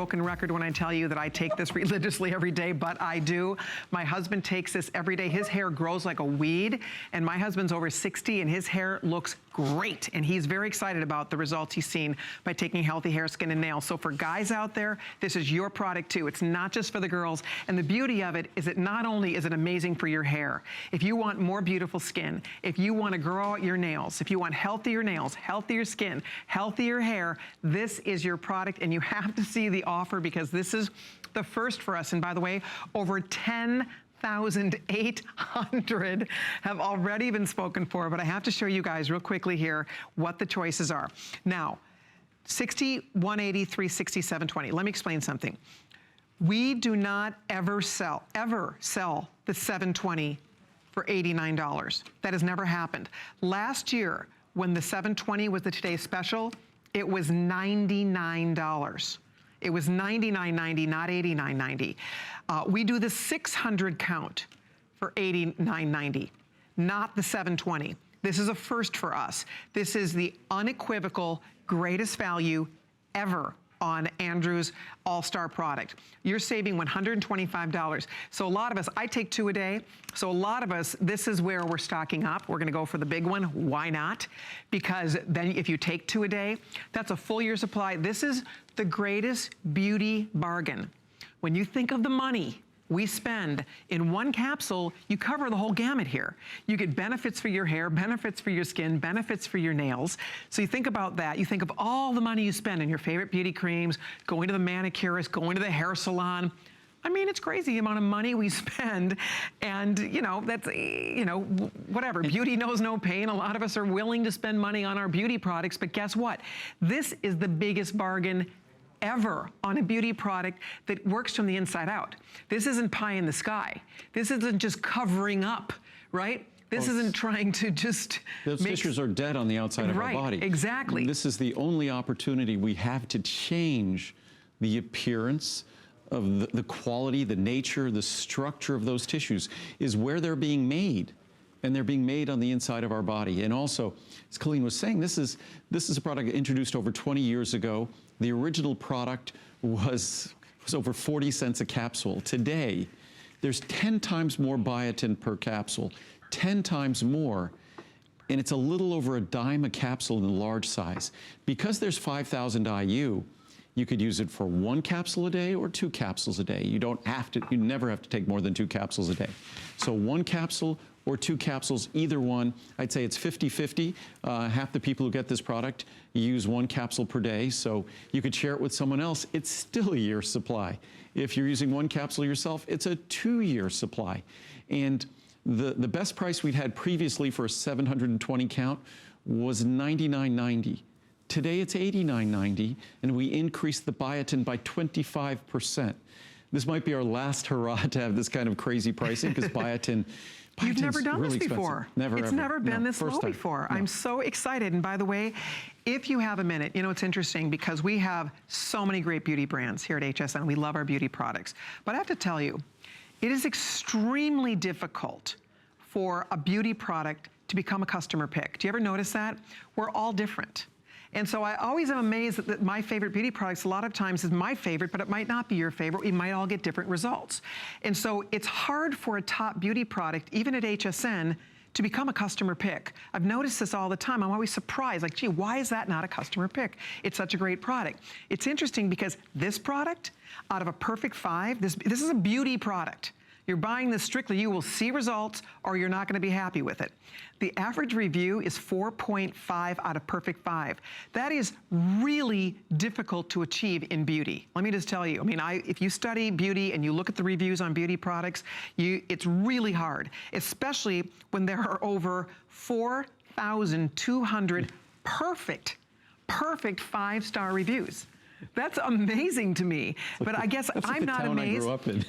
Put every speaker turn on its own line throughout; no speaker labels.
Broken record when I tell you that I take this religiously every day, but I do. My husband takes this every day. His hair grows like a weed, and my husband's over 60, and his hair looks great, and he's very excited about the results he's seen by taking Healthy Hair, Skin, and Nails. So for guys out there, this is your product too. It's not just for the girls, and the beauty of it is that not only is it amazing for your hair, if you want more beautiful skin, if you want to grow out your nails, if you want healthier nails, healthier skin, healthier hair, this is your product, and you have to see the offer because this is the first for us. And by the way, over 10,800 have already been spoken for, but I have to show you guys real quickly here what the choices are. Now, 60, 180, 360, 720. Let me explain something. We do not ever sell the 720 for $89. That has never happened. Last year, when the 720 was the Today Special, it was $99. It was $99.90, not $89.90. We do the 600 count for $89.90, not the 720. This is a first for us. This is the unequivocal greatest value ever on Andrew's All-Star product. You're saving $125. So a lot of us, I take 2 a day, so a lot of us, this is where we're stocking up. We're gonna go for the big one. Why not? Because then if you take 2 a day, that's a full year supply. This is the greatest beauty bargain. When you think of the money we spend in one capsule, you cover the whole gamut here. You get benefits for your hair, benefits for your skin, benefits for your nails. So you think about that. You think of all the money you spend on your favorite beauty creams, going to the manicurist, going to the hair salon. I mean, it's crazy the amount of money we spend, and that's, whatever. Beauty knows no pain. A lot of us are willing to spend money on our beauty products, but guess what? This is the biggest bargain ever on a beauty product that works from the inside out. This isn't pie in the sky. This isn't just covering up, right? This isn't trying to just
Those tissues are dead on the outside of our body.
Exactly.
This is the only opportunity we have to change the appearance of the quality, the nature, the structure of those tissues is where they're being made. And they're being made on the inside of our body. And also, as Colleen was saying, this is a product introduced over 20 years ago. The original product was over 40 cents a capsule. Today, there's 10 times more biotin per capsule, 10 times more, and it's a little over a dime a capsule in the large size. Because there's 5,000 IU, you could use it for 1 capsule a day or 2 capsules a day. You never have to take more than 2 capsules a day. So 1 capsule or 2 capsules, either one. I'd say it's 50-50. Half the people who get this product use 1 capsule per day, so you could share it with someone else. It's still a year's supply. If you're using 1 capsule yourself, it's a 2-year supply. And the best price we'd had previously for a 720 count was $99.90. Today it's $89.90, and we increased the biotin by 25%. This might be our last hurrah to have this kind of crazy pricing, because biotin
You've never done
really
this before.
It's
never been this low before. No. I'm so excited. And by the way, if you have a minute, it's interesting because we have so many great beauty brands here at HSN. We love our beauty products. But I have to tell you, it is extremely difficult for a beauty product to become a customer pick. Do you ever notice that? We're all different. And so I always am amazed that my favorite beauty products a lot of times is my favorite, but it might not be your favorite. We might all get different results. And so it's hard for a top beauty product, even at HSN, to become a customer pick. I've noticed this all the time. I'm always surprised, like, gee, why is that not a customer pick? It's such a great product. It's interesting because this product, out of a perfect 5, this is a beauty product. You're buying this strictly, you will see results or you're not gonna be happy with it. The average review is 4.5 out of perfect 5. That is really difficult to achieve in beauty. Let me just tell you, if you study beauty and you look at the reviews on beauty products, it's really hard, especially when there are over 4,200 perfect 5-star reviews. That's amazing to me, but I guess I'm not amazed.
I grew up in.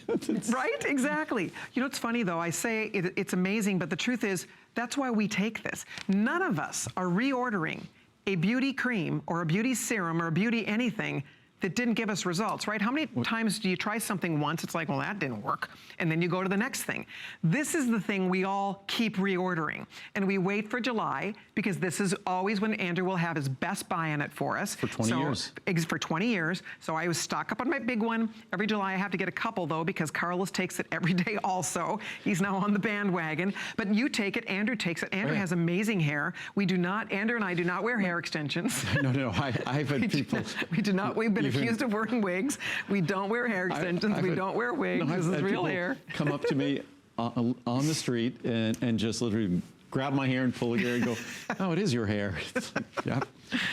Right, exactly. It's funny though, I say it's amazing, but the truth is, that's why we take this. None of us are reordering a beauty cream or a beauty serum or a beauty anything that didn't give us results, right? How many times do you try something once, it's like, well, that didn't work, and then you go to the next thing. This is the thing we all keep reordering, and we wait for July, because this is always when Andrew will have his best buy on it for us.
For 20 years.
For 20 years. So I was stock up on my big one. Every July I have to get a couple, though, because Carlos takes it every day also. He's now on the bandwagon. But you take it, Andrew takes it. Andrew has amazing hair. We do not, Andrew and I do not wear hair extensions.
No, I've had people.
We do not, we've been accused of wearing wigs. We don't wear hair extensions. We don't wear wigs.
No,
this is real hair.
Come up to me on the street and just literally grab my hair and pull it here and go, oh, it is your hair. It's like, yeah.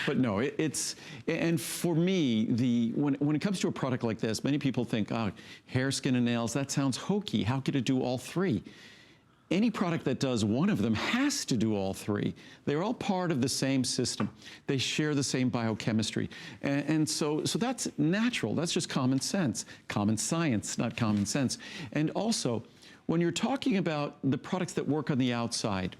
But no, and for me, when it comes to a product like this, many people think, oh, hair, skin, and nails, that sounds hokey. How could it do all three? Any product that does one of them has to do all three. They're all part of the same system. They share the same biochemistry. And so that's natural. That's just common sense. Common science, not common sense. And also, when you're talking about the products that work on the outside,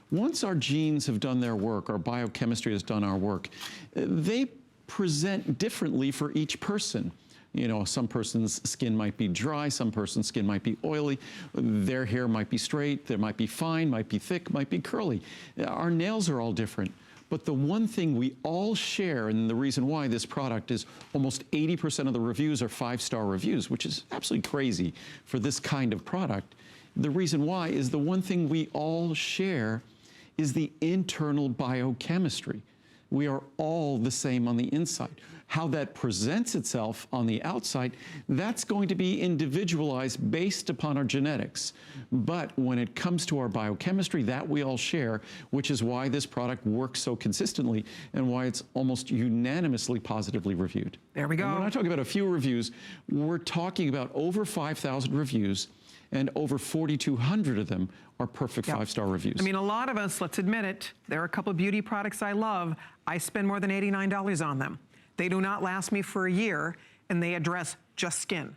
once our genes have done their work, our biochemistry has done our work, they present differently for each person. You know, some person's skin might be dry, some person's skin might be oily, their hair might be straight, there might be fine, might be thick, might be curly. Our nails are all different. But the one thing we all share, and the reason why this product is almost 80% of the reviews are 5-star reviews, which is absolutely crazy for this kind of product. The reason why is the one thing we all share is the internal biochemistry. We are all the same on the inside. How that presents itself on the outside, that's going to be individualized based upon our genetics. But when it comes to our biochemistry, that we all share, which is why this product works so consistently and why it's almost unanimously positively reviewed.
There we go.
And we're not talking about a few reviews. We're talking about over 5,000 reviews, and over 4,200 of them are perfect 5-star reviews.
I mean, a lot of us, let's admit it, there are a couple of beauty products I love. I spend more than $89 on them. They do not last me for a year, and they address just skin,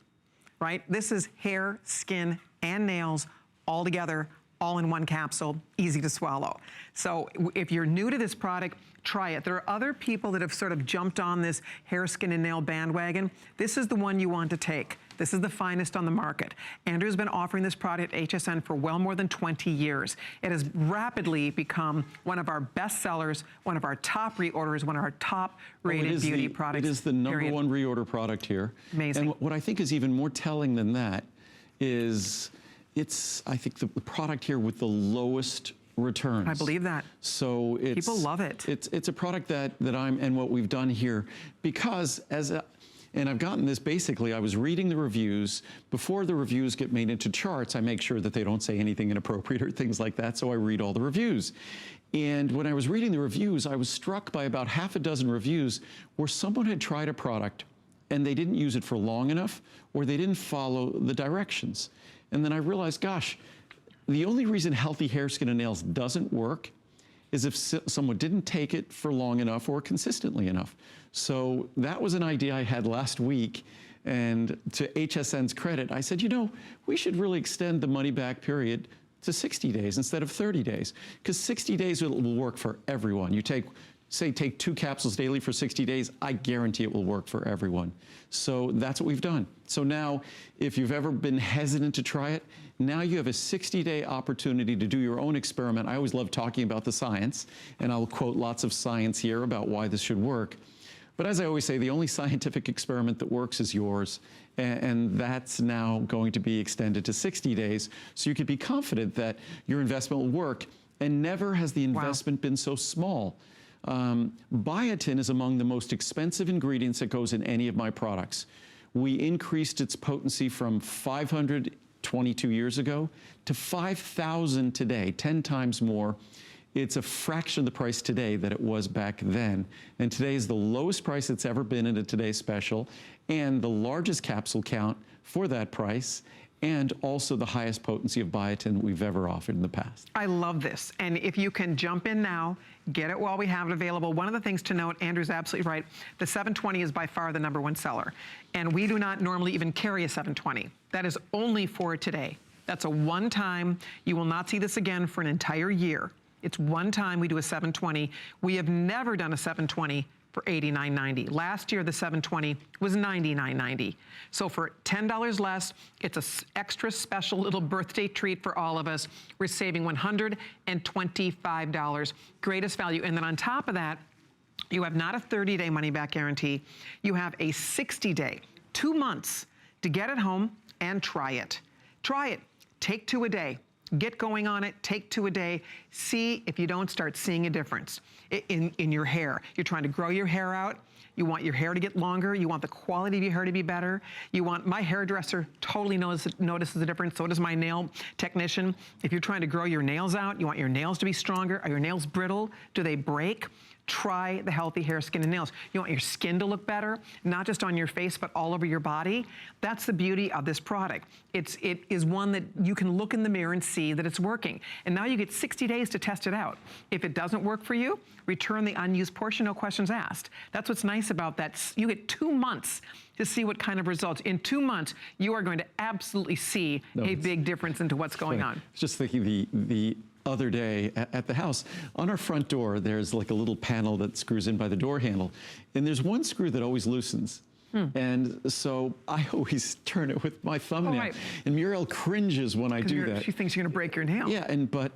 right? This is hair, skin, and nails all together, all in one capsule, easy to swallow. So if you're new to this product, try it. There are other people that have sort of jumped on this hair, skin, and nail bandwagon. This is the one you want to take. This is the finest on the market. Andrew's been offering this product at HSN for well more than 20 years. It has rapidly become one of our best sellers, one of our top reorders, one of our top rated beauty products.
It is the number one reorder product here.
Amazing.
And what I think is even more telling than that is it's, I think, the product here with the lowest returns.
I believe that.
So it's,
people love it.
It's a product that and what we've done here, because and I've gotten this basically, I was reading the reviews. Before the reviews get made into charts, I make sure that they don't say anything inappropriate or things like that, so I read all the reviews. And when I was reading the reviews, I was struck by about half a dozen reviews where someone had tried a product and they didn't use it for long enough, or they didn't follow the directions. And then I realized, gosh, the only reason healthy hair, skin, and nails doesn't work is if someone didn't take it for long enough or consistently enough. So that was an idea I had last week, and to HSN's credit, I said, you know, we should really extend the money back period to 60 days instead of 30 days, because 60 days will work for everyone. You take 2 capsules daily for 60 days, I guarantee it will work for everyone. So that's what we've done. So now, if you've ever been hesitant to try it, now you have a 60-day opportunity to do your own experiment. I always love talking about the science, and I'll quote lots of science here about why this should work. But as I always say, the only scientific experiment that works is yours, and that's now going to be extended to 60 days, so you can be confident that your investment will work, and never has the investment been so small. Biotin is among the most expensive ingredients that goes in any of my products. We increased its potency from 500 22 years ago to 5,000 today, 10 times more. It's a fraction of the price today that it was back then. And today is the lowest price it's ever been in a Today Special, and the largest capsule count for that price, and also the highest potency of biotin we've ever offered in the past.
I love this. And if you can jump in now, get it while we have it available. One of the things to note, Andrew's absolutely right, the 720 is by far the #1 seller. And we do not normally even carry a 720. That is only for today. That's a one-time. You will not see this again for an entire year. It's one time we do a 720. We have never done a 720 for $89.90. Last year, the 720 was $99.90. So for $10 less, it's an extra special little birthday treat for all of us. We're saving $125. Greatest value. And then on top of that, you have not a 30-day money-back guarantee. You have a 60-day, 2 months to get it home and try it. Try it. Take 2 a day. Get going on it, take 2 a day. See if you don't start seeing a difference in your hair. You're trying to grow your hair out. You want your hair to get longer. You want the quality of your hair to be better. You want, my hairdresser totally notices the difference. So does my nail technician. If you're trying to grow your nails out, you want your nails to be stronger. Are your nails brittle? Do they break? Try the Healthy Hair, Skin, and Nails. You want your skin to look better, not just on your face, but all over your body. That's the beauty of this product. It is one that you can look in the mirror and see that it's working. And now you get 60 days to test it out. If it doesn't work for you, return the unused portion, no questions asked. That's what's nice about that. You get 2 months to see what kind of results. In 2 months, you are going to absolutely see a big difference into what's going on.
Just thinking the other day at the house, on our front door, there's like a little panel that screws in by the door handle. And there's one screw that always loosens. And so I always turn it with my thumbnail. And Muriel cringes when I do that.
She thinks you're going to break your nail.
Yeah, but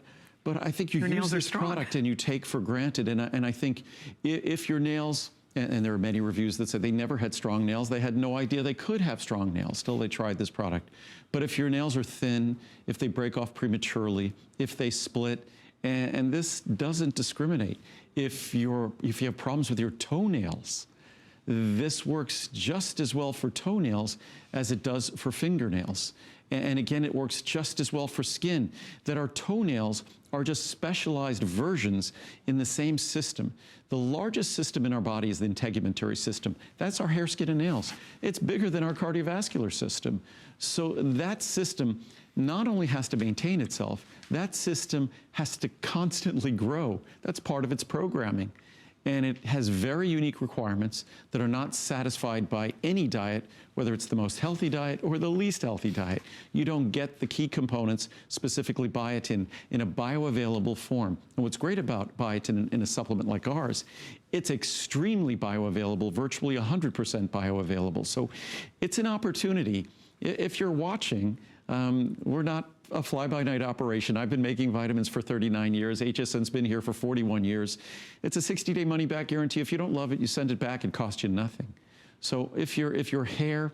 I think you use this product and you take for granted. And I think if your nails, and there are many reviews that said they never had strong nails. They had no idea they could have strong nails till they tried this product. But if your nails are thin, if they break off prematurely, if they split, and this doesn't discriminate. If you have problems with your toenails, this works just as well for toenails as it does for fingernails. And again, it works just as well for skin, that our toenails are just specialized versions in the same system. The largest system in our body is the integumentary system. That's our hair, skin, and nails. It's bigger than our cardiovascular system. So that system not only has to maintain itself, that system has to constantly grow. That's part of its programming. And it has very unique requirements that are not satisfied by any diet, whether it's the most healthy diet or the least healthy diet. You don't get the key components, specifically biotin, in a bioavailable form. And what's great about biotin in a supplement like ours, it's extremely bioavailable, virtually 100% bioavailable. So it's an opportunity. If you're watching, we're not a fly-by-night operation. I've been making vitamins for 39 years. HSN's been here for 41 years. It's a 60-day money-back guarantee. If you don't love it, you send it back. It costs you nothing. So if your hair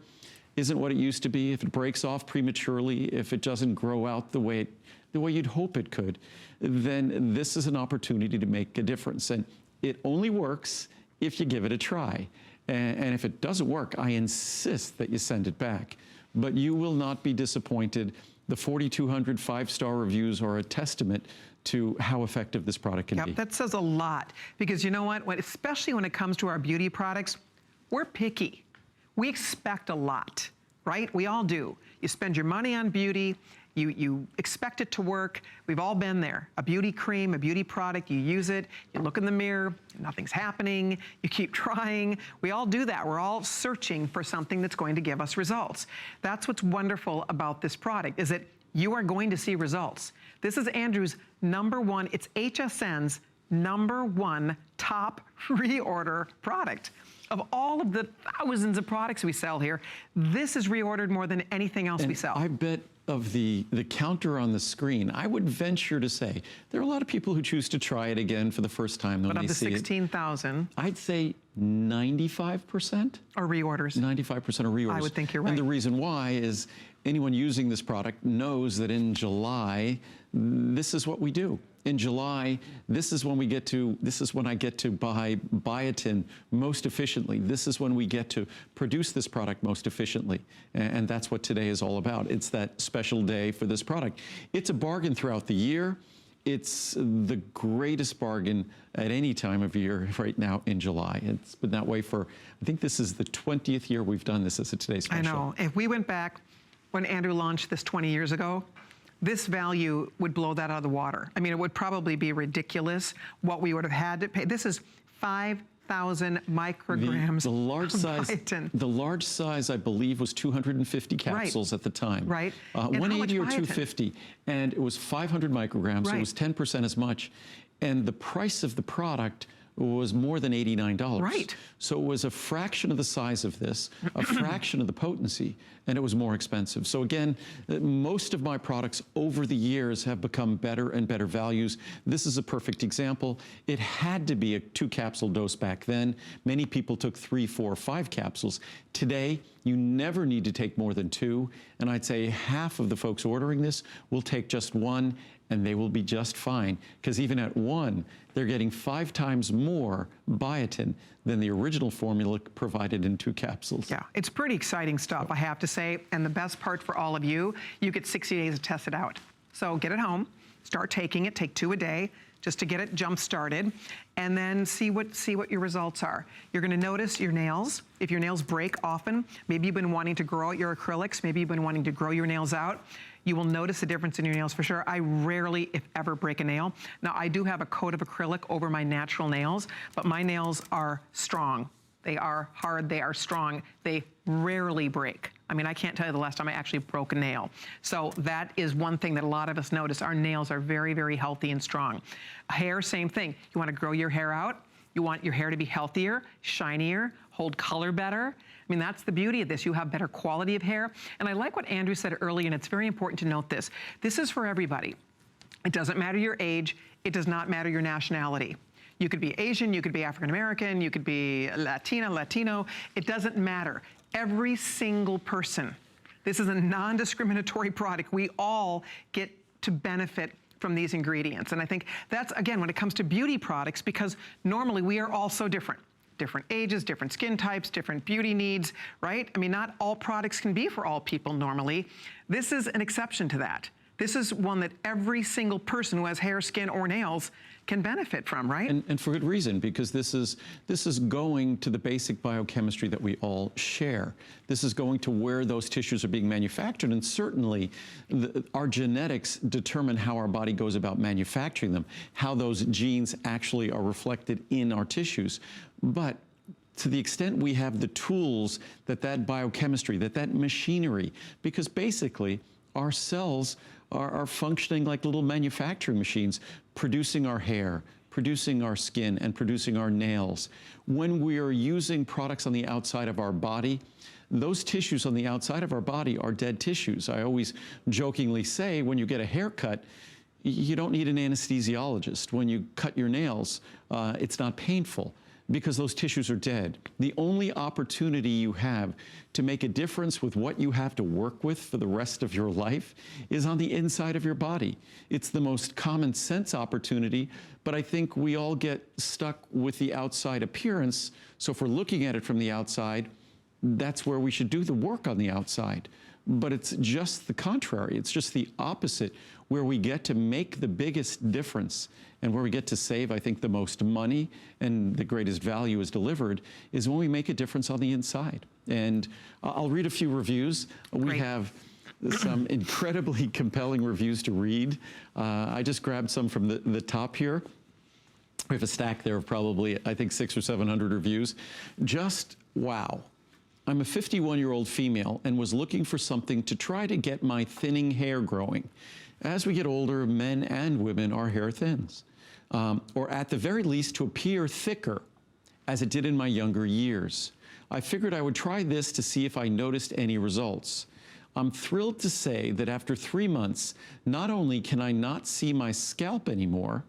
isn't what it used to be, if it breaks off prematurely, if it doesn't grow out the way you'd hope it could, then this is an opportunity to make a difference. And it only works if you give it a try. And if it doesn't work, I insist that you send it back. But you will not be disappointed. The 4,200 5-star reviews are a testament to how effective this product can be.
That says a lot, because you know what, especially when it comes to our beauty products, we're picky. We expect a lot, right? We all do. You spend your money on beauty, you expect it to work. We've all been there. A beauty cream, a beauty product, you use it, you look in the mirror, nothing's happening, you keep trying. We all do that. We're all searching for something that's going to give us results. That's what's wonderful about this product, is that you are going to see results. This is Andrew's #1, it's HSN's #1 top reorder product. Of all of the thousands of products we sell here, this is reordered more than anything else we sell.
I bet of the counter on the screen, I would venture to say there are a lot of people who choose to try it again for the first time when they see it.
But of the 16,000,
I'd say 95%
are reorders.
95% are reorders.
I would think you're right.
And the reason why is anyone using this product knows that in July, this is what we do. In July, this is when I get to buy biotin most efficiently. This is when we get to produce this product most efficiently. And that's what today is all about. It's that special day for this product. It's a bargain throughout the year. It's the greatest bargain at any time of year right now in July. It's been that way for, I think this is the 20th year we've done this as a Today Special.
I know. If we went back when Andrew launched this 20 years ago, this value would blow that out of the water. I mean, it would probably be ridiculous what we would have had to pay. This is 5,000 micrograms
the large
of
size,
biotin.
The large size, I believe, was 250 capsules at the time.
Right.
180 or 250, and it was 500 micrograms, so it was 10% as much. And the price of the product was more than $89.
Right.
So it was a fraction of the size of this, a fraction of the potency, and it was more expensive. So again, most of my products over the years have become better and better values. This is a perfect example. It had to be a 2-capsule dose back then. Many people took 3, 4, 5 capsules. Today, you never need to take more than 2, and I'd say half of the folks ordering this will take just 1, and they will be just fine, because even at 1, they're getting 5 times more biotin than the original formula provided in 2 capsules.
Yeah, it's pretty exciting stuff, I have to say. And the best part for all of you, you get 60 days to test it out. So get it home, start taking it, take 2 a day, just to get it jump-started, and then see what your results are. You're gonna notice your nails. If your nails break often, maybe you've been wanting to grow out your acrylics, maybe you've been wanting to grow your nails out, you will notice a difference in your nails for sure. I rarely, if ever, break a nail. Now, I do have a coat of acrylic over my natural nails, but my nails are strong. They are hard, they are strong. They rarely break. I mean, I can't tell you the last time I actually broke a nail. So that is one thing that a lot of us notice. Our nails are very, very healthy and strong. Hair, same thing. You wanna grow your hair out. You want your hair to be healthier, shinier, hold color better. I mean, that's the beauty of this. You have better quality of hair. And I like what Andrew said earlier, and it's very important to note this. This is for everybody. It doesn't matter your age. It does not matter your nationality. You could be Asian, you could be African-American, you could be Latina, Latino. It doesn't matter. Every single person. This is a non-discriminatory product. We all get to benefit from these ingredients. And I think that's, again, when it comes to beauty products, because normally we are all so different. Different ages, different skin types, different beauty needs, right? I mean, not all products can be for all people normally. This is an exception to that. This is one that every single person who has hair, skin, or nails can benefit from, right?
And for good reason, because this is going to the basic biochemistry that we all share. This is going to where those tissues are being manufactured, and certainly our genetics determine how our body goes about manufacturing them, how those genes actually are reflected in our tissues. But to the extent we have the tools that biochemistry, that machinery, because basically our cells are functioning like little manufacturing machines, producing our hair, producing our skin, and producing our nails. When we are using products on the outside of our body, those tissues on the outside of our body are dead tissues. I always jokingly say, when you get a haircut, you don't need an anesthesiologist. When you cut your nails, it's not painful, because those tissues are dead. The only opportunity you have to make a difference with what you have to work with for the rest of your life is on the inside of your body. It's the most common sense opportunity, but I think we all get stuck with the outside appearance. So if we're looking at it from the outside, that's where we should do the work on the outside. But it's just the contrary. It's just the opposite, where we get to make the biggest difference and where we get to save, I think, the most money and the greatest value is delivered is when we make a difference on the inside. And I'll read a few reviews.
Great.
We have some incredibly compelling reviews to read. I just grabbed some from the top here. We have a stack there of probably, I think, 600 or 700 reviews. Just wow. I'm a 51-year-old female and was looking for something to try to get my thinning hair growing. As we get older, men and women, our hair thins. Or at the very least to appear thicker, as it did in my younger years. I figured I would try this to see if I noticed any results. I'm thrilled to say that after 3 months, not only can I not see my scalp anymore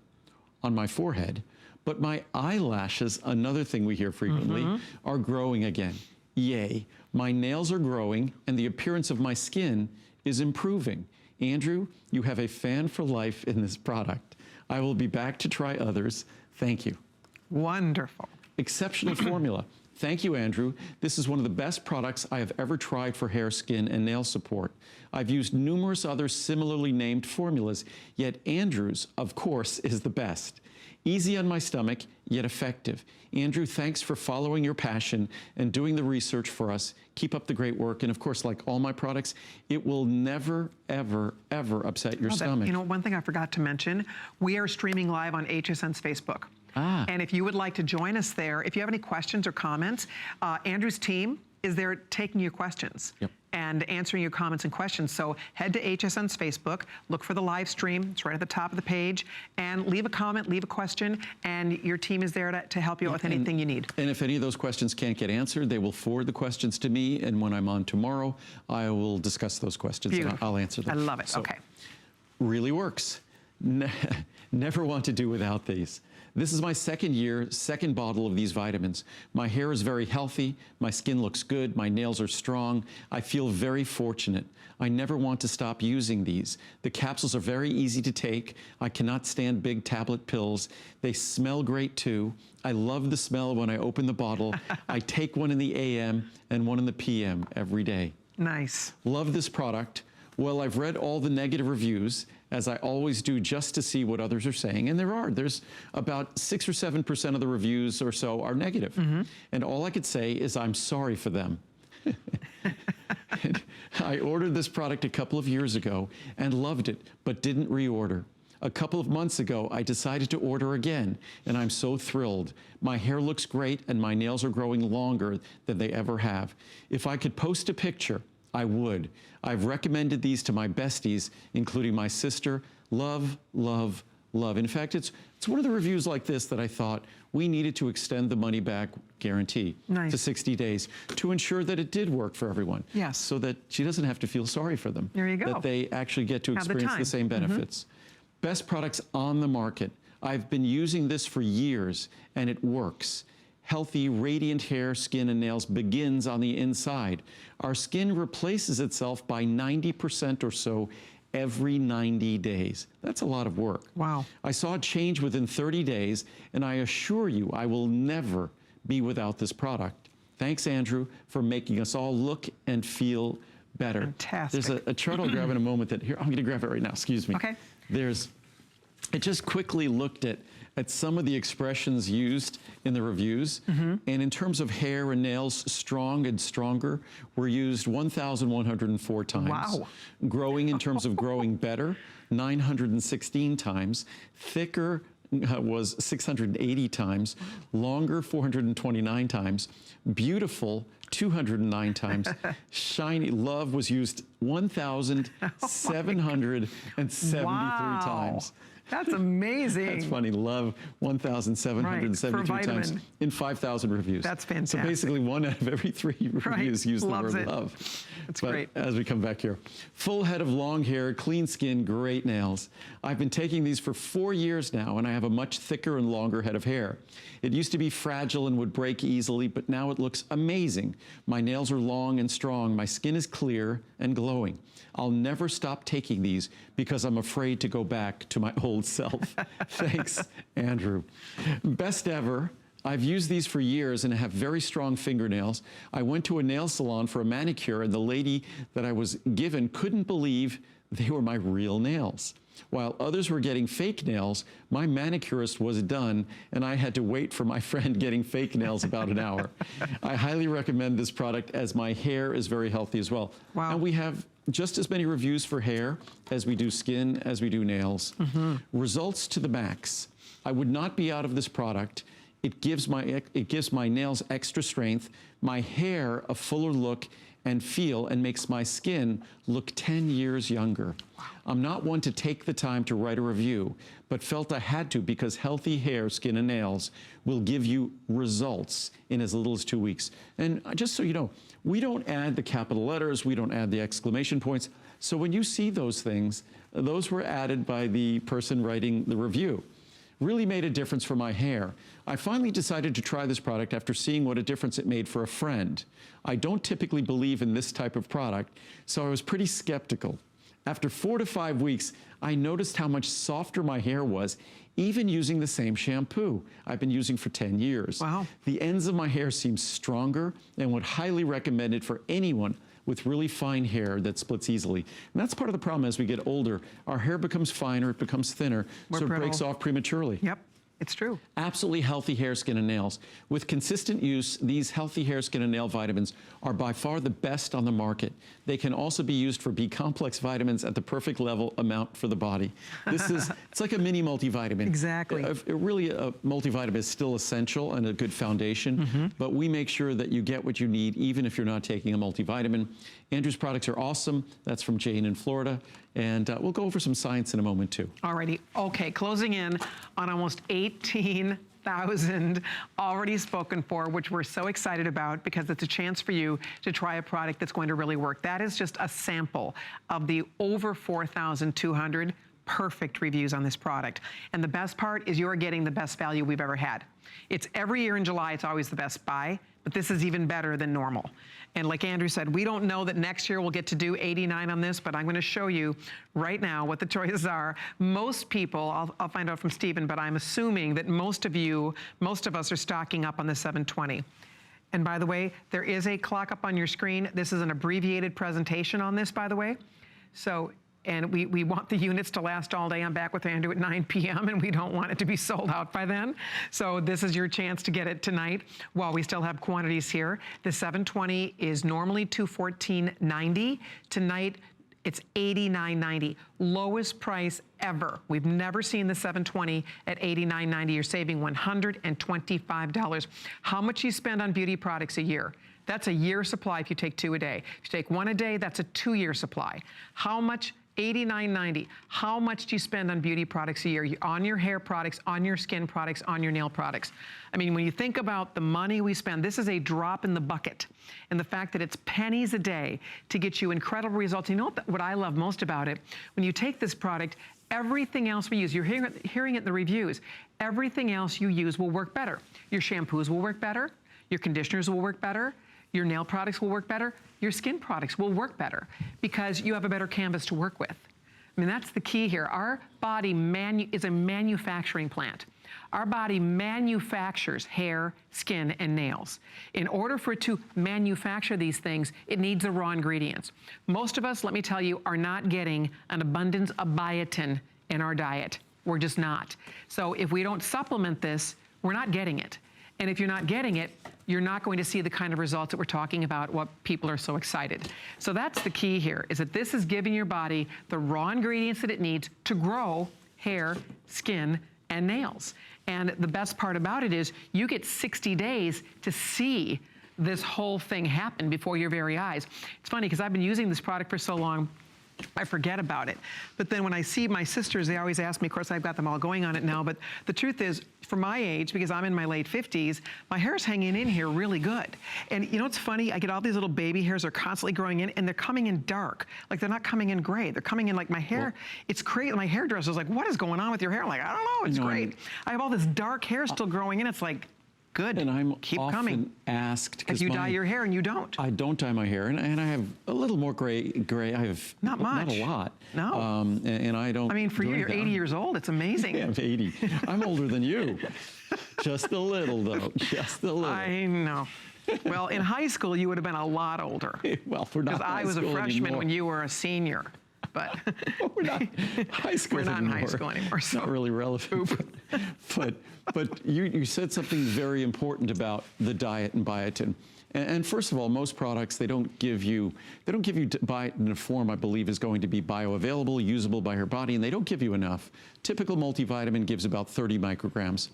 on my forehead, but my eyelashes, another thing we hear frequently, are growing again. Yay, my nails are growing and the appearance of my skin is improving. Andrew, you have a fan for life in this product. I will be back to try others. Thank you.
Wonderful.
Exceptional formula. Thank you, Andrew. This is one of the best products I have ever tried for hair, skin, and nail support. I've used numerous other similarly named formulas, yet Andrew's, of course, is the best. Easy on my stomach, yet effective. Andrew, thanks for following your passion and doing the research for us. Keep up the great work. And of course, like all my products, it will never, ever, ever upset your stomach.
You know, one thing I forgot to mention, we are streaming live on HSN's Facebook. And if you would like to join us there, if you have any questions or comments, Andrew's team is they're taking your questions.
Yep.
And answering your comments and questions. So head to HSN's Facebook, look for the live stream, it's right at the top of the page, and leave a comment, leave a question, and your team is there to help you out with anything you need.
And if any of those questions can't get answered, they will forward the questions to me, and when I'm on tomorrow, I will discuss those questions.
Beautiful.
And I'll answer them.
I love it,
So,
okay.
Really works. Never want to do without these. This is my second year, second bottle of these vitamins. My hair is very healthy, my skin looks good, my nails are strong. I feel very fortunate. I never want to stop using these. The capsules are very easy to take. I cannot stand big tablet pills. They smell great too. I love the smell when I open the bottle. I take one in the AM and one in the PM every day.
Nice.
Love this product. Well, I've read all the negative reviews, as I always do, just to see what others are saying. And there's about 6 or 7% of the reviews or so are negative. And all I could say is I'm sorry for them. I ordered this product a couple of years ago and loved it, but didn't reorder. A couple of months ago, I decided to order again, and I'm so thrilled. My hair looks great, and my nails are growing longer than they ever have. If I could post a picture, I would. I've recommended these to my besties, including my sister. Love, love, love. In fact, it's one of the reviews like this that I thought we needed to extend the money back guarantee to 60 days to ensure that it did work for everyone.
Yes.
So that she doesn't have to feel sorry for them.
There you go.
That they actually get to
Have the
experience
time.
the same benefits. Best products on the market. I've been using this for years, and it works. Healthy, radiant hair, skin, and nails begins on the inside. Our skin replaces itself by 90% or so every 90 days. That's a lot of work.
Wow.
I saw a change within 30 days, and I assure you I will never be without this product. Thanks, Andrew, for making us all look and feel better.
Fantastic.
There's a chart I'll grab in a moment that, here, I'm going to grab it right now, excuse me.
Okay.
I just quickly looked at some of the expressions used in the reviews. And in terms of hair and nails, strong and stronger were used 1,104 times.
Wow.
Growing in terms of growing better, 916 times. Thicker was 680 times. Longer, 429 times. Beautiful, 209 times. Shiny, love was used 1,773 times.
That's amazing.
That's funny. Love 1,773 times in 5,000 reviews.
That's fantastic.
So basically 1 out of every 3 reviews use the word love.
That's
but
great.
As we come back here, full head of long hair, clean skin, great nails. I've been taking these for 4 years now, and I have a much thicker and longer head of hair. It used to be fragile and would break easily, but now it looks amazing. My nails are long and strong. My skin is clear and glowing. I'll never stop taking these because I'm afraid to go back to my old self. Thanks, Andrew. Best ever. I've used these for years and have very strong fingernails. I went to a nail salon for a manicure, and the lady that I was given couldn't believe they were my real nails. While others were getting fake nails, my manicurist was done, and I had to wait for my friend getting fake nails about an hour. I highly recommend this product, as my hair is very healthy as well.
Wow.
And we have just as many reviews for hair as we do skin, as we do nails. Results to the max. I would not be out of this product. It gives my nails extra strength, my hair a fuller look and feel, and makes my skin look 10 years younger. Wow. I'm not one to take the time to write a review, but felt I had to because healthy hair, skin, and nails will give you results in as little as 2 weeks. And just so you know, we don't add the capital letters, we don't add the exclamation points. So when you see those things, those were added by the person writing the review. Really made a difference for my hair. I finally decided to try this product after seeing what a difference it made for a friend. I don't typically believe in this type of product, so I was pretty skeptical. After 4 to 5 weeks, I noticed how much softer my hair was, even using the same shampoo I've been using for 10 years.
Wow.
The ends of my hair seem stronger, and would highly recommend it for anyone with really fine hair that splits easily. And that's part of the problem as we get older. Our hair becomes finer, it becomes thinner, so it breaks off prematurely.
Yep, it's true.
Absolutely healthy hair, skin, and nails. With consistent use, these healthy hair, skin, and nail vitamins are by far the best on the market. They can also be used for B-complex vitamins at the perfect level amount for the body. This is It's like a mini multivitamin.
Exactly.
Really, a multivitamin is still essential and a good foundation, but we make sure that you get what you need even if you're not taking a multivitamin. Andrew's products are awesome. That's from Jane in Florida. And we'll go over some science in a moment, too.
Alrighty. Okay, closing in on almost 18,000 already spoken for, which we're so excited about because it's a chance for you to try a product that's going to really work. That is just a sample of the over 4,200 perfect reviews on this product. And the best part is you're getting the best value we've ever had. It's every year in July, it's always the best buy, but this is even better than normal. And like Andrew said, we don't know that next year we'll get to do 89 on this, but I'm going to show you right now what the choices are. Most people, I'll find out from Stephen, but I'm assuming that most of us are stocking up on the 720. And by the way, there is a clock up on your screen. This is an abbreviated presentation on this, by the way. So, and we want the units to last all day. I'm back with Andrew at 9 p.m. and we don't want it to be sold out by then. So this is your chance to get it tonight while we still have quantities here. The 720 is normally $214.90. Tonight, it's $89.90. Lowest price ever. We've never seen the 720 at $89.90. You're saving $125. How much you spend on beauty products a year? That's a year supply if you take 2 a day. If you take 1 a day, that's a 2-year supply. How much? $89.90. How much do you spend on beauty products a year? On your hair products, on your skin products, on your nail products. I mean, when you think about the money we spend, this is a drop in the bucket. And the fact that it's pennies a day to get you incredible results. You know what I love most about it? When you take this product, everything else we use, you're hearing it in the reviews, everything else you use will work better. Your shampoos will work better. Your conditioners will work better. Your nail products will work better. Your skin products will work better because you have a better canvas to work with. I mean, that's the key here. Our body is a manufacturing plant. Our body manufactures hair, skin, and nails. In order for it to manufacture these things, it needs the raw ingredients. Most of us, let me tell you, are not getting an abundance of biotin in our diet. We're just not. So if we don't supplement this, we're not getting it. And if you're not getting it, you're not going to see the kind of results that we're talking about, what people are so excited. So that's the key here, is that this is giving your body the raw ingredients that it needs to grow hair, skin, and nails. And the best part about it is you get 60 days to see this whole thing happen before your very eyes. It's funny because I've been using this product for so long, I forget about it. But then when I see my sisters, they always ask me, of course I've got them all going on it now, but the truth is, for my age, because I'm in my late 50s, my hair's hanging in here really good. And you know what's funny? I get all these little baby hairs, they're constantly growing in, and they're coming in dark. Like they're not coming in gray. They're coming in like my hair, it's crazy. My hairdresser's like, what is going on with your hair? I'm like, I don't know, it's great. I have all this dark hair still growing in, it's like, good.
And I'm
keep
often
coming.
asked
because you dye your hair and you don't.
I don't dye my hair, and I have a little more gray. I have
not much,
not a lot.
No,
and I don't.
I mean, for you, you're 80 years old. It's amazing.
Yeah, I'm 80. I'm older than you. Just a little, though. Just a little.
I know. Well, in high school, you would have been a lot older.
Well, we're not.
Because I was a freshman when you were a senior. But
we're not high school
we're not
anymore.
in high school anymore. So.
Not really relevant. But you said something very important about the diet and biotin. And first of all, most products, they don't give you biotin in a form I believe is going to be bioavailable, usable by your body, and they don't give you enough. Typical multivitamin gives about 30 micrograms.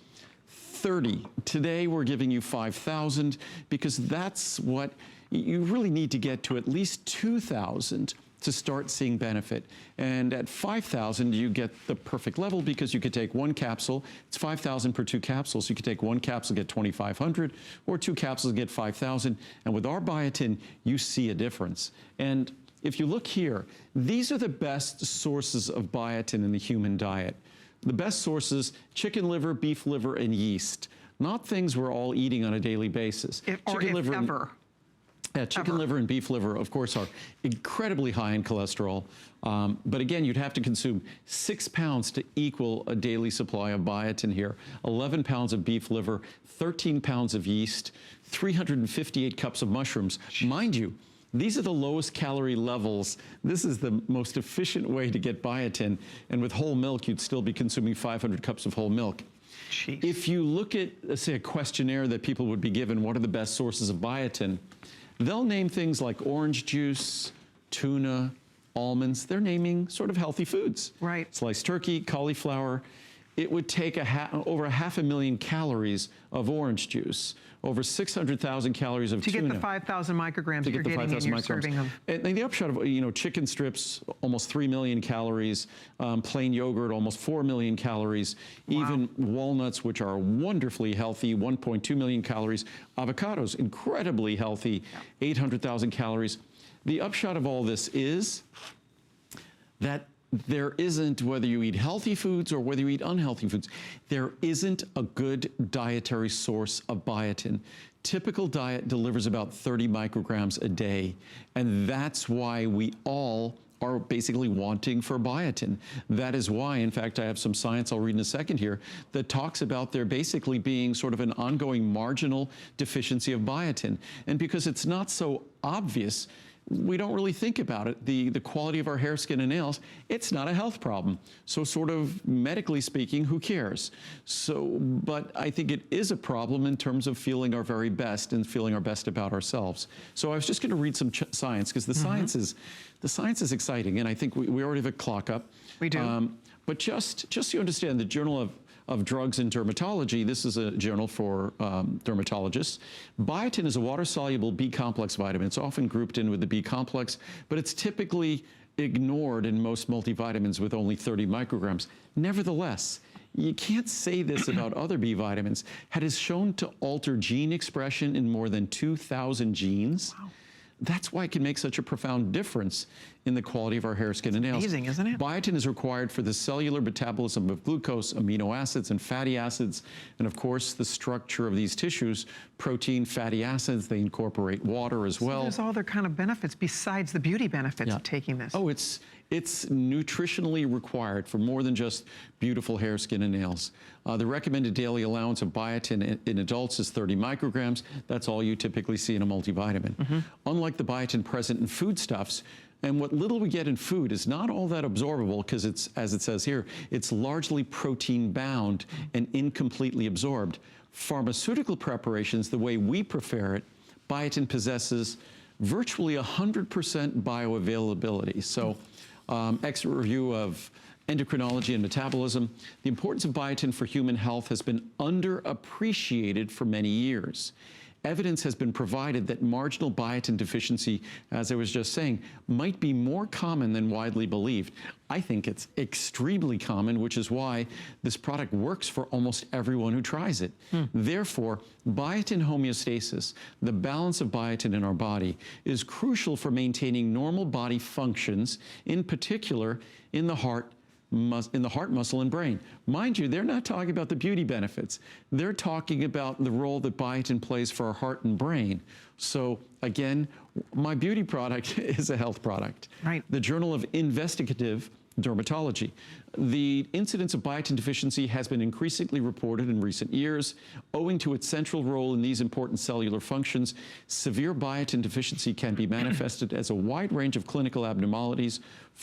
30. Today we're giving you 5,000 because that's what you really need to get to, at least 2,000 to start seeing benefit. And at 5,000, you get the perfect level because you could take 1 capsule. It's 5,000 per 2 capsules. You could take 1 capsule, get 2,500, or 2 capsules, get 5,000. And with our biotin, you see a difference. And if you look here, these are the best sources of biotin in the human diet. The best sources: chicken liver, beef liver, and yeast. Not things we're all eating on a daily basis.
Chicken liver ever.
Yeah, chicken liver and beef liver, of course, are incredibly high in cholesterol. But again, you'd have to consume 6 pounds to equal a daily supply of biotin here. 11 pounds of beef liver, 13 pounds of yeast, 358 cups of mushrooms. Mind you, these are the lowest calorie levels. This is the most efficient way to get biotin. And with whole milk, you'd still be consuming 500 cups of whole milk.
Jeez.
If you look at, say, a questionnaire that people would be given, what are the best sources of biotin? They'll name things like orange juice, tuna, almonds. They're naming sort of healthy foods.
Right.
Sliced turkey, cauliflower. It would take over 500,000 calories of orange juice, over 600,000 calories of tuna.
To get the 5,000 micrograms that you're getting in your serving of.
And the upshot of, chicken strips, almost 3 million calories, plain yogurt, almost 4 million calories,
Wow.
even walnuts, which are wonderfully healthy, 1.2 million calories, avocados, incredibly healthy, 800,000 calories. The upshot of all this is that there isn't, whether you eat healthy foods or whether you eat unhealthy foods, there isn't a good dietary source of biotin. Typical diet delivers about 30 micrograms a day, and that's why we all are basically wanting for biotin. That is why, in fact, I have some science I'll read in a second here that talks about there basically being sort of an ongoing marginal deficiency of biotin. And because it's not so obvious, we don't really think about it. The quality of our hair, skin, and nails, it's not a health problem. So sort of medically speaking, who cares? But I think it is a problem in terms of feeling our very best and feeling our best about ourselves. So I was just going to read some science, because the science is exciting, and I think we already have a clock up.
We do.
But just so you understand, the Journal of Drugs and Dermatology, this is a journal for dermatologists. Biotin is a water-soluble B-complex vitamin. It's often grouped in with the B-complex, but it's typically ignored in most multivitamins with only 30 micrograms. Nevertheless, you can't say this about other B vitamins. It is shown to alter gene expression in more than 2,000 genes.
Wow.
That's why it can make such a profound difference in the quality of our hair, skin, and nails.
Amazing, isn't it?
Biotin is required for the cellular metabolism of glucose, amino acids, and fatty acids, and of course, the structure of these tissues, protein, fatty acids, they incorporate water as well.
So there's all other kind of benefits besides the beauty benefits of taking this.
Oh, it's nutritionally required for more than just beautiful hair, skin, and nails. The recommended daily allowance of biotin in adults is 30 micrograms. That's all you typically see in a multivitamin. Unlike the biotin present in foodstuffs, and what little we get in food is not all that absorbable, because it's, as it says here, it's largely protein bound and incompletely absorbed. Pharmaceutical preparations, the way we prepare it, biotin possesses virtually 100% bioavailability. So, expert review of endocrinology and metabolism. The importance of biotin for human health has been underappreciated for many years. Evidence has been provided that marginal biotin deficiency, as I was just saying, might be more common than widely believed. I think it's extremely common, which is why this product works for almost everyone who tries it. Therefore, biotin homeostasis, the balance of biotin in our body, is crucial for maintaining normal body functions, in particular in the heart, muscle, and brain. Mind you, they're not talking about the beauty benefits. They're talking about the role that biotin plays for our heart and brain. So again, my beauty product is a health product.
Right.
The Journal of Investigative Dermatology. The incidence of biotin deficiency has been increasingly reported in recent years. Owing to its central role in these important cellular functions, severe biotin deficiency can be manifested as a wide range of clinical abnormalities,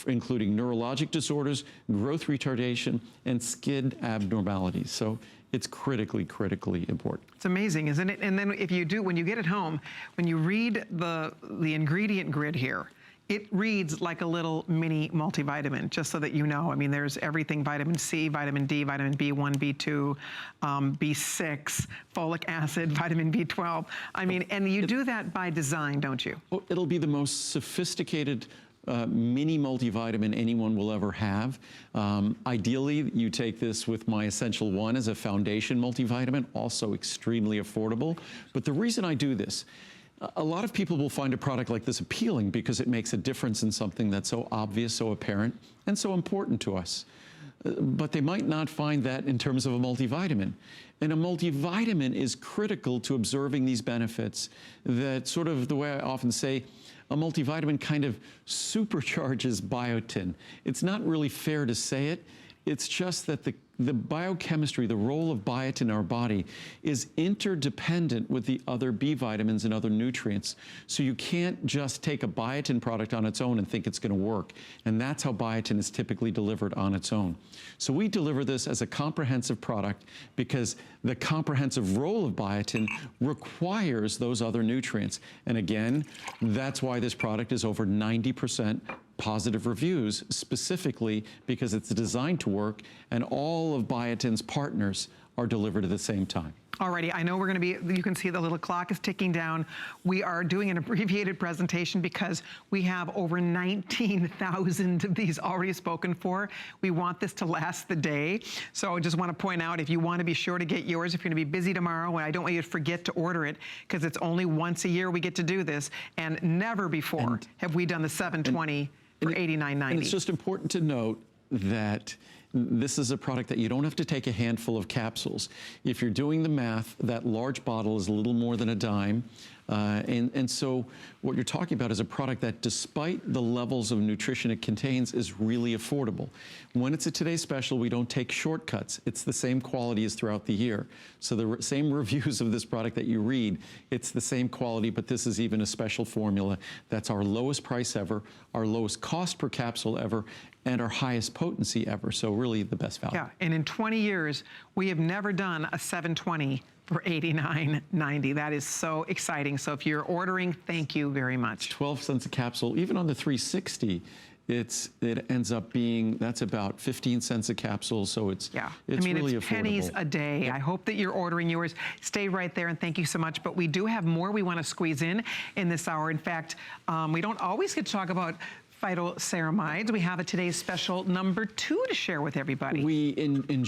including neurologic disorders, growth retardation, and skin abnormalities. So it's critically, critically important.
It's amazing, isn't it? And then if you do, when you get it home, when you read the ingredient grid here, it reads like a little mini multivitamin, just so that you know. I mean, there's everything: vitamin C, vitamin D, vitamin B1, B2, B6, folic acid, vitamin B12. I mean, and you do that by design, don't you?
Well, it'll be the most sophisticated mini multivitamin anyone will ever have. Ideally, you take this with my Essential One as a foundation multivitamin, also extremely affordable. But the reason I do this, a lot of people will find a product like this appealing because it makes a difference in something that's so obvious, so apparent, and so important to us. But they might not find that in terms of a multivitamin. And a multivitamin is critical to observing these benefits, that sort of the way I often say, a multivitamin kind of supercharges biotin. It's not really fair to say it. It's just that the biochemistry, the role of biotin in our body is interdependent with the other B vitamins and other nutrients. So you can't just take a biotin product on its own and think it's going to work. And that's how biotin is typically delivered on its own. So we deliver this as a comprehensive product because the comprehensive role of biotin requires those other nutrients. And again, that's why this product is over 90% positive reviews, specifically because it's designed to work, and all of Biotin's partners are delivered at the same time.
Alrighty, I know we're going to be, you can see the little clock is ticking down. We are doing an abbreviated presentation because we have over 19,000 of these already spoken for. We want this to last the day. So I just want to point out, if you want to be sure to get yours, if you're going to be busy tomorrow, and I don't want you to forget to order it, because it's only once a year we get to do this, and never before have we done the 720 for $89.90.
And it's just important to note that this is a product that you don't have to take a handful of capsules. If you're doing the math, that large bottle is a little more than a dime. And so what you're talking about is a product that, despite the levels of nutrition it contains, is really affordable. When it's a Today Special, we don't take shortcuts. It's the same quality as throughout the year. So the same reviews of this product that you read, it's the same quality, but this is even a special formula. That's our lowest price ever, our lowest cost per capsule ever, and our highest potency ever. So really the best value.
Yeah, and in 20 years, we have never done a 720 for $89.90. That is so exciting. So if you're ordering, thank you very much.
12 cents a capsule. Even on the 360, it ends up being, that's about 15 cents a capsule. So it's really
it's pennies
affordable.
a day. I hope that you're ordering yours. Stay right there, and thank you so much. But we do have more we want to squeeze in this hour. In fact, we don't always get to talk about phytoceramides. We have a Today's Special number 2 to share with everybody.
In